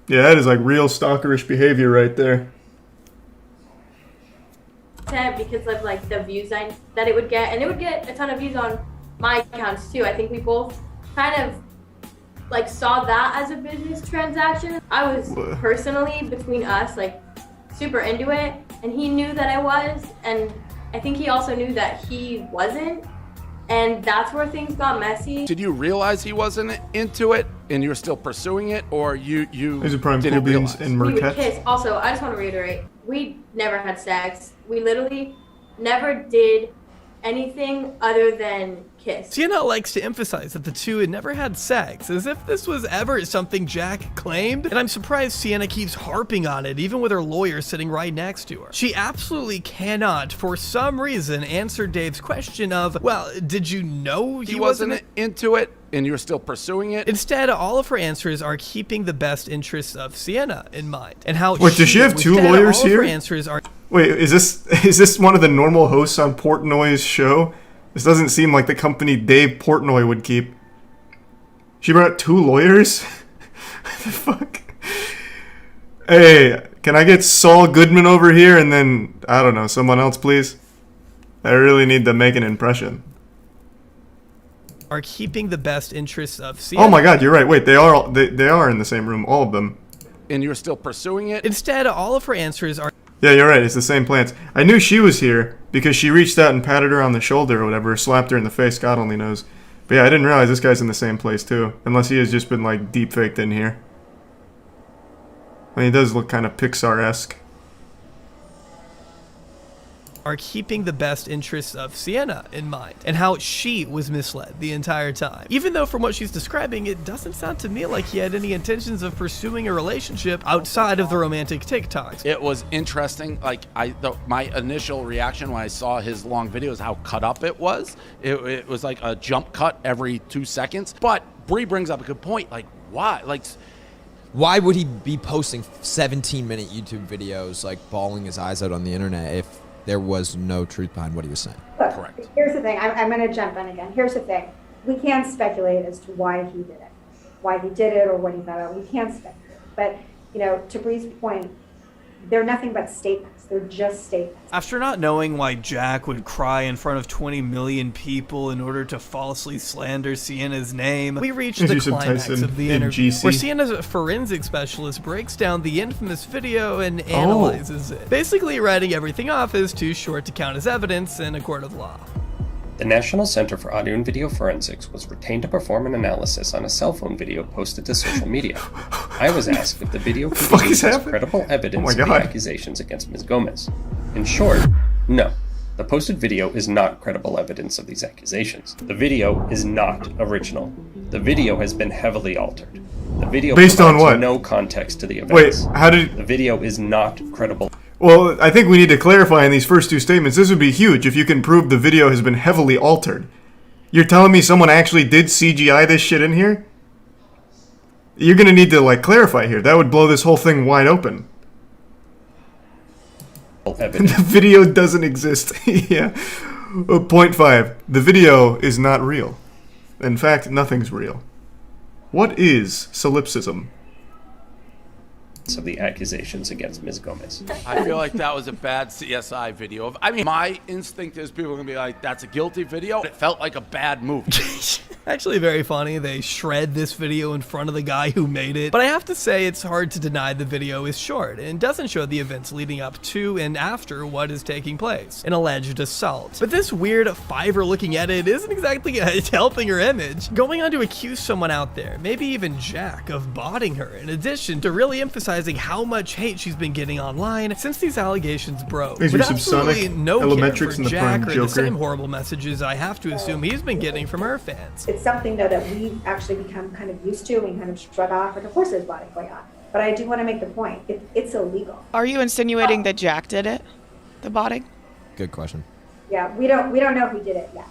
Yeah, that is like real stalkerish behavior right there. Because of like the views that it would get, and it would get a ton of views on my accounts too. I think we both kind of like saw that as a business transaction. I was personally, between us, like super into it, and he knew that I was, and I think he also knew that he wasn't. And that's where things got messy. Did you realize he wasn't into it and you were still pursuing it, or you There's a prime cool beans and We would Mercat. kiss. Also, I just want to reiterate, we never had sex. We literally never did anything other than kiss. Sienna likes to emphasize that the two had never had sex, as if this was ever something Jack claimed, and I'm surprised Sienna keeps harping on it, even with her lawyer sitting right next to her. She absolutely cannot, for some reason, answer Dave's question of, well, did you know he wasn't into it and you're still pursuing it? Instead, all of her answers are keeping the best interests of Sienna in mind, and how Wait, does she have two lawyers all of here? her answers are Wait, is this one of the normal hosts on Portnoy's show? This doesn't seem like the company Dave Portnoy would keep. She brought two lawyers? What the fuck? Hey, can I get Saul Goodman over here and then, I don't know, someone else, please? I really need to make an impression. are keeping the best interests of Sienna. Oh my god, you're right. Wait, they are in the same room, all of them. And you're still pursuing it? Instead, all of her answers are... Yeah, you're right. It's the same plants. I knew she was here because she reached out and patted her on the shoulder or whatever, slapped her in the face. God only knows. But yeah, I didn't realize this guy's in the same place too. Unless he has just been like deep faked in here. I mean, he does look kind of Pixar-esque. Are keeping the best interests of Sienna in mind, and how she was misled the entire time. Even though from what she's describing, it doesn't sound to me like he had any intentions of pursuing a relationship outside of the romantic TikToks. It was interesting. Like my initial reaction when I saw his long video is how cut up it was. It was like a jump cut every 2 seconds. But Bree brings up a good point. Like, why? Like, why would he be posting 17-minute YouTube videos, like bawling his eyes out on the internet, if there was no truth behind what he was saying? Look, correct. Here's the thing. I'm going to jump in again. Here's the thing. We can't speculate as to why he did it, or what he thought of. We can't speculate. But, you know, to Bree's point, they're nothing but statements. They're just statements. After not knowing why Jack would cry in front of 20 million people in order to falsely slander Sienna's name, we reach the climax of the interview, where Sienna's forensic specialist breaks down the infamous video and analyzes it, basically writing everything off as too short to count as evidence in a court of law. The National Center for Audio and Video Forensics was retained to perform an analysis on a cell phone video posted to social media. I was asked if the video could be used as credible evidence of the accusations against Ms. Gomez. In short, no. The posted video is not credible evidence of these accusations. The video is not original. The video has been heavily altered. The video based on what? No context to the events. Wait, how did... The video is not credible. Well, I think we need to clarify in these first two statements. This would be huge if you can prove the video has been heavily altered. You're telling me someone actually did CGI this shit in here? You're gonna need to, like, clarify here. That would blow this whole thing wide open. The video doesn't exist. Yeah. Point 5. The video is not real. In fact, nothing's real. What is solipsism? Of the accusations against Ms. Gomez. I feel like that was a bad CSI video. I mean, my instinct is people are going to be like, that's a guilty video. It felt like a bad movie. Actually very funny. They shred this video in front of the guy who made it. But I have to say, it's hard to deny the video is short and doesn't show the events leading up to and after what is taking place, an alleged assault. But this weird Fiverr looking edit isn't exactly helping her image. Going on to accuse someone out there, maybe even Jack, of botting her, in addition to really emphasizing how much hate she's been getting online since these allegations broke. With absolutely no care for Jack or the same horrible messages I have to assume he's been getting from her fans. It's something, though, that we've actually become kind of used to and kind of shrug off. And of course there's botting going on. But I do want to make the point. It's illegal. Are you insinuating that Jack did it? The botting? Good question. Yeah, we don't know who did it yet.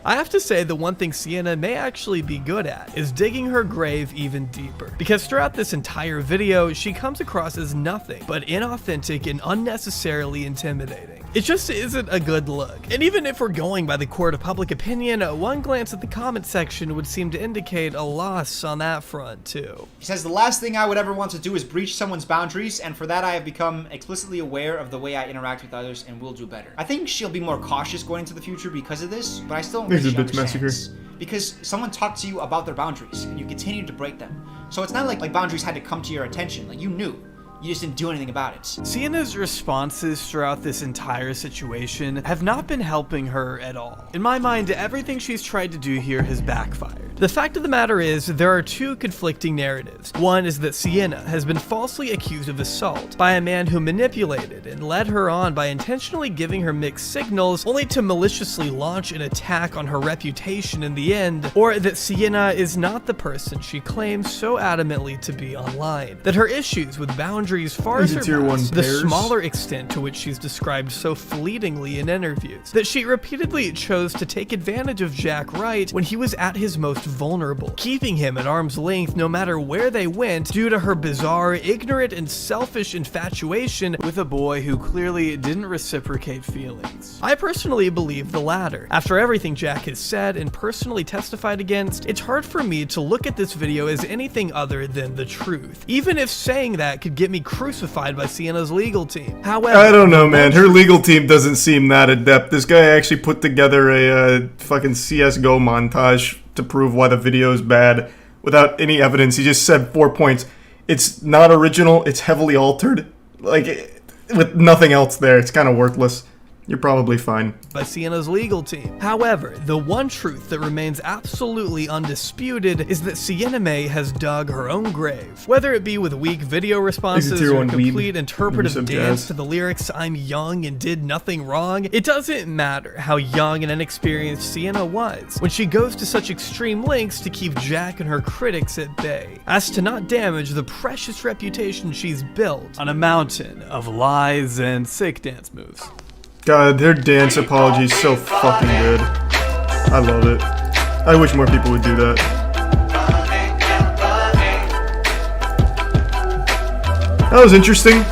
I have to say the one thing Sienna may actually be good at is digging her grave even deeper, because throughout this entire video she comes across as nothing but inauthentic and unnecessarily intimidating. It just isn't a good look. And even if we're going by the court of public opinion, one glance at the comment section would seem to indicate a loss on that front too. He says, the last thing I would ever want to do is breach someone's boundaries, and for that I have become explicitly aware of the way I interact with others and will do better. I think she'll be more cautious going into the future because of this, but I still don't think she understands. Because someone talked to you about their boundaries and you continue to break them. So it's not like boundaries had to come to your attention. Like, you knew. You just didn't do anything about it. Sienna's responses throughout this entire situation have not been helping her at all. In my mind, everything she's tried to do here has backfired. The fact of the matter is, there are two conflicting narratives. One is that Sienna has been falsely accused of assault by a man who manipulated and led her on by intentionally giving her mixed signals, only to maliciously launch an attack on her reputation in the end, or that Sienna is not the person she claims so adamantly to be online. That her issues with boundaries far surpass the smaller extent to which she's described so fleetingly in interviews. That she repeatedly chose to take advantage of Jack Wright when he was at his most vulnerable, keeping him at arm's length no matter where they went due to her bizarre, ignorant, and selfish infatuation with a boy who clearly didn't reciprocate feelings. I personally believe the latter. After everything Jack has said and personally testified against, it's hard for me to look at this video as anything other than the truth, even if saying that could get me crucified by Sienna's legal team. However, I don't know, man. Her legal team doesn't seem that adept. This guy actually put together a fucking CSGO montage to prove why the video is bad without any evidence. He just said 4 points. It's not original. It's heavily altered. Like, with nothing else there. It's kind of worthless. You're probably fine. By Sienna's legal team. However, the one truth that remains absolutely undisputed is that Sienna May has dug her own grave. Whether it be with weak video responses or a complete interpretive dance to the lyrics "I'm young and did nothing wrong," it doesn't matter how young and inexperienced Sienna was when she goes to such extreme lengths to keep Jack and her critics at bay, as to not damage the precious reputation she's built on a mountain of lies and sick dance moves. God, their dance apology is so fucking good. I love it. I wish more people would do that. That was interesting.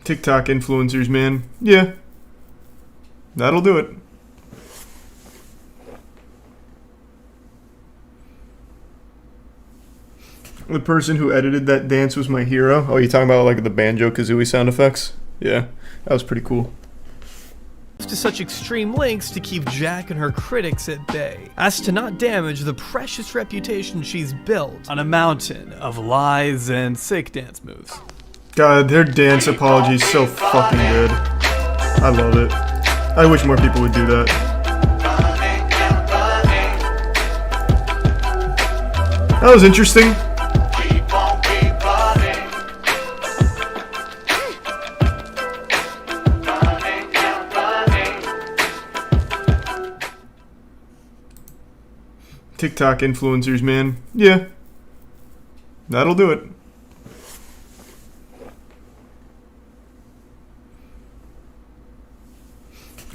TikTok influencers, man. Yeah. That'll do it. The person who edited that dance was my hero. Oh, you talking about like the Banjo-Kazooie sound effects? Yeah, that was pretty cool. To such extreme lengths to keep Jack and her critics at bay, as to not damage the precious reputation she's built on a mountain of lies and sick dance moves. God, their dance apology is so fucking good. I love it. I wish more people would do that. That was interesting. TikTok influencers, man. Yeah. That'll do it.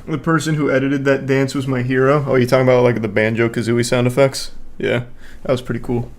The person who edited that dance was my hero. Oh, you talking about like the Banjo-Kazooie sound effects? Yeah, that was pretty cool.